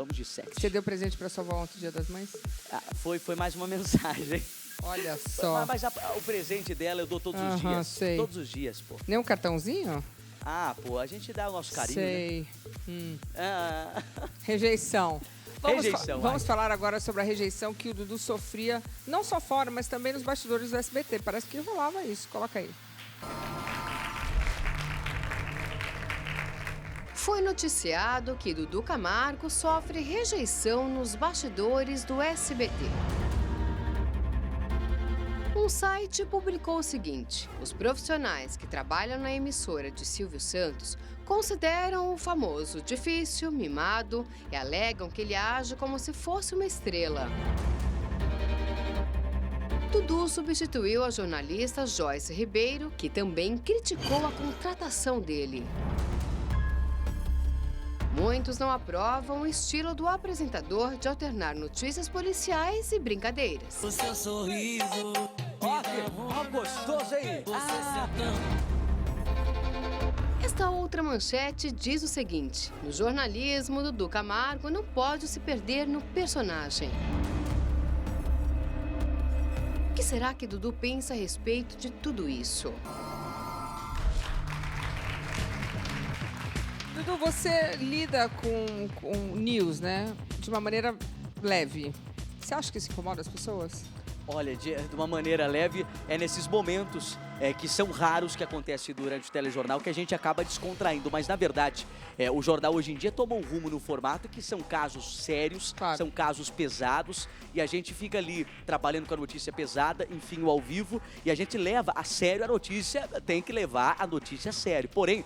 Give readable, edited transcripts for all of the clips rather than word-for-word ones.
Vamos de sexy. Você deu presente pra sua avó ontem, Dia das Mães? Ah, foi mais uma mensagem. Olha só. Mas o presente dela eu dou todos os Aham, dias. sei. Todos os dias, pô. Nem um cartãozinho? Ah, pô, a gente dá o nosso carinho, né? Sei. Ah, Rejeição. Rejeição, Vamos falar agora sobre a rejeição que o Dudu sofria, não só fora, mas também nos bastidores do SBT. Parece que rolava isso. Coloca aí. Foi noticiado que Dudu Camargo sofre rejeição nos bastidores do SBT. Um site publicou o seguinte: os profissionais que trabalham na emissora de Silvio Santos consideram o famoso difícil, mimado e alegam que ele age como se fosse uma estrela. Dudu substituiu a jornalista Joyce Ribeiro, que também criticou a contratação dele. Muitos não aprovam o estilo do apresentador de alternar notícias policiais e brincadeiras. O seu sorriso, ó, gostoso, hein? Esta outra manchete diz o seguinte: no jornalismo, Dudu Camargo não pode se perder no personagem. O que será que Dudu pensa a respeito de tudo isso? Dudu, você lida com news, né? De uma maneira leve. Você acha que isso incomoda as pessoas? Olha, de uma maneira leve, é nesses momentos que são raros que acontece durante o telejornal que a gente acaba descontraindo. Mas, na verdade, o jornal hoje em dia tomou um rumo no formato que são casos sérios, Claro. são casos pesados, e a gente fica ali trabalhando com a notícia pesada, enfim, o ao vivo, e a gente leva a sério a notícia, tem que levar a notícia a sério. Porém,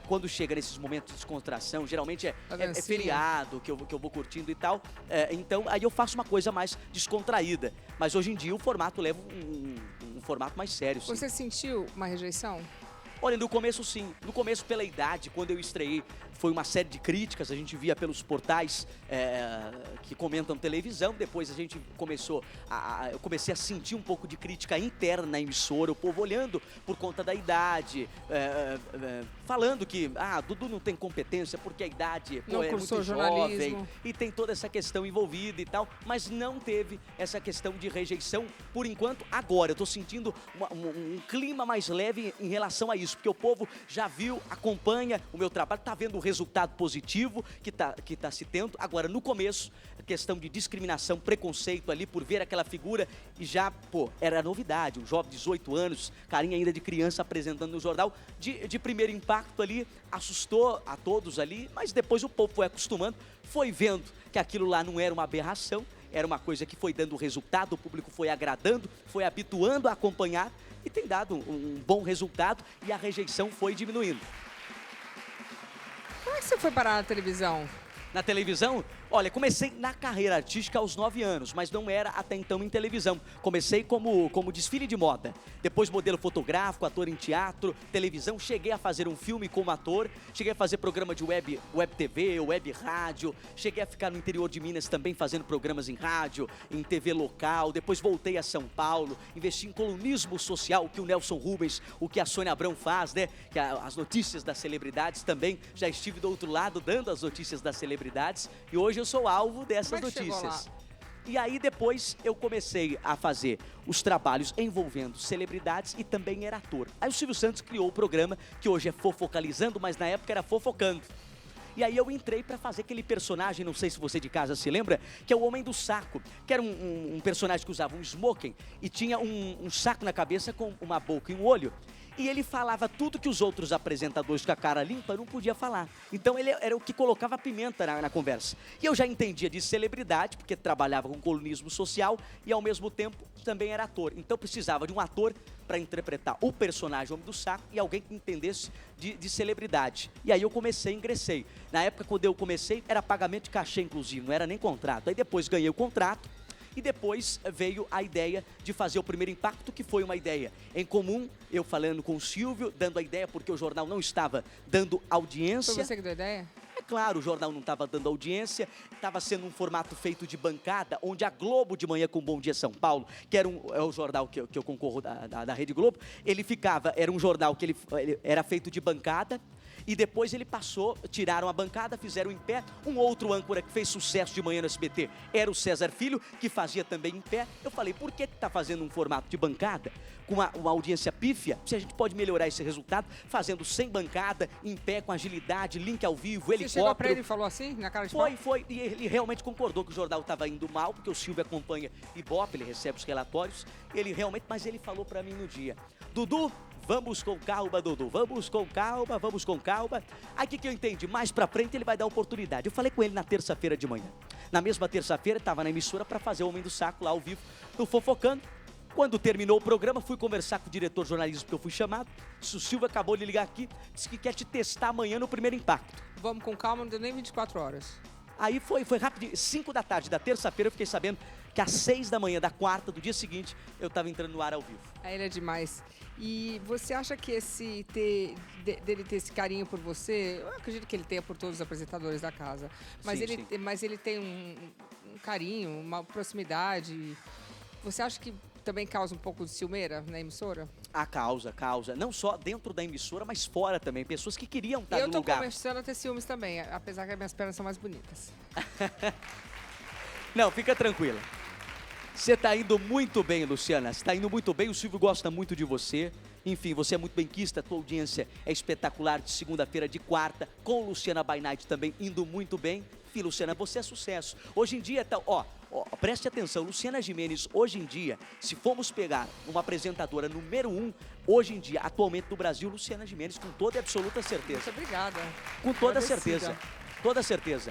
quando chega nesses momentos de descontração, geralmente é feriado que eu vou curtindo e tal, então aí eu faço uma coisa mais descontraída. Mas hoje em dia o formato leva um formato mais sério. Sim. Você sentiu uma rejeição? Olha, no começo sim. No começo, pela idade, quando eu estreiei, foi uma série de críticas, a gente via pelos portais que comentam televisão, depois a gente eu comecei a sentir um pouco de crítica interna na emissora, o povo olhando por conta da idade, falando que, Dudu não tem competência porque a idade Não é cursou muito jornalismo. jovem, e tem toda essa questão envolvida e tal, mas não teve essa questão de rejeição, por enquanto, agora. Eu tô sentindo um clima mais leve em relação a isso, porque o povo já viu, acompanha o meu trabalho, tá vendo o resultado positivo que tá se tendo. Agora, no começo, a questão de discriminação, preconceito ali por ver aquela figura e já, era novidade, um jovem de 18 anos, carinha ainda de criança apresentando no jornal, de primeiro impacto ali, assustou a todos ali, mas depois o povo foi acostumando, foi vendo que aquilo lá não era uma aberração, era uma coisa que foi dando resultado, o público foi agradando, foi habituando a acompanhar e tem dado um bom resultado e a rejeição foi diminuindo. Como é que você foi parar na televisão? Na televisão, olha, comecei na carreira artística aos 9 anos, mas não era até então em televisão. Comecei como desfile de moda, depois modelo fotográfico, ator em teatro, televisão. Cheguei a fazer um filme como ator, cheguei a fazer programa de web TV, web rádio, cheguei a ficar no interior de Minas também fazendo programas em rádio, em TV local. Depois voltei a São Paulo, investi em colunismo social, o que o Nelson Rubens, o que a Sônia Abrão faz, né? Que as notícias das celebridades também. Já estive do outro lado dando as notícias das celebridades e hoje eu sou alvo dessas Como é que chegou notícias. lá? E aí depois eu comecei a fazer os trabalhos envolvendo celebridades e também era ator. Aí o Silvio Santos criou o programa que hoje é Fofocalizando, mas na época era Fofocando. E aí eu entrei pra fazer aquele personagem, não sei se você de casa se lembra, que é o Homem do Saco, que era um personagem que usava um smoking e tinha um saco na cabeça com uma boca e um olho. E ele falava tudo que os outros apresentadores com a cara limpa não podiam falar. Então ele era o que colocava pimenta na conversa. E eu já entendia de celebridade, porque trabalhava com colunismo social e ao mesmo tempo também era ator. Então precisava de um ator para interpretar o personagem Homem do Saco e alguém que entendesse de celebridade. E aí eu ingressei. Na época, quando eu comecei, era pagamento de cachê, inclusive, não era nem contrato. Aí depois ganhei o contrato e depois veio a ideia de fazer o primeiro impacto, que foi uma ideia em comum, eu falando com o Silvio, dando a ideia porque o jornal não estava dando audiência. Foi você que deu a ideia? É claro, o jornal não estava dando audiência, estava sendo um formato feito de bancada, onde a Globo de manhã com Bom Dia São Paulo, que era o jornal que eu concorro da Rede Globo, era um jornal que ele era feito de bancada, E depois ele passou, tiraram a bancada, fizeram em pé. Um outro âncora que fez sucesso de manhã no SBT era o César Filho, que fazia também em pé. Eu falei, por que tá fazendo um formato de bancada com uma audiência pífia, se a gente pode melhorar esse resultado fazendo sem bancada, em pé, com agilidade, link ao vivo, Você helicóptero. chegou pra ele e falou assim, na cara de pau? Foi. E ele realmente concordou que o jornal estava indo mal, porque o Silvio acompanha Ibope, ele recebe os relatórios. Ele realmente, mas ele falou para mim no dia, Dudu, vamos com calma, Dudu, vamos com calma, vamos com calma. Aí o que eu entendi? Mais pra frente ele vai dar oportunidade. Eu falei com ele na terça-feira de manhã. Na mesma terça-feira, estava na emissora para fazer o Homem do Saco lá ao vivo, no Fofocando. Quando terminou o programa, fui conversar com o diretor de jornalismo que eu fui chamado. O Silvio acabou de ligar aqui, disse que quer te testar amanhã no Primeiro Impacto. Vamos com calma, não deu nem 24 horas. Aí foi rapidinho, 5 da tarde da terça-feira, eu fiquei sabendo que às 6 da manhã da quarta, do dia seguinte, eu estava entrando no ar ao vivo. Aí ele é demais. E você acha que dele ter esse carinho por você, eu acredito que ele tenha por todos os apresentadores da casa, mas, Sim, sim. mas ele tem um carinho, uma proximidade. Você acha que também causa um pouco de ciumeira na emissora? A causa. Não só dentro da emissora, mas fora também. Pessoas que queriam estar Eu no tô lugar. começando a ter ciúmes também, apesar que as minhas pernas são mais bonitas. Não, fica tranquila. Você está indo muito bem, Luciana. Você está indo muito bem, o Silvio gosta muito de você. Enfim, você é muito benquista, a tua audiência é espetacular de segunda-feira, de quarta, com Luciana by Night também indo muito bem. Enfim, Luciana, você é sucesso. Hoje em dia, preste atenção, Luciana Gimenez, hoje em dia, se formos pegar uma apresentadora número 1, hoje em dia, atualmente no Brasil, Luciana Gimenez, com toda e absoluta certeza. Muito obrigada. Com toda Agradecida. certeza. Toda certeza.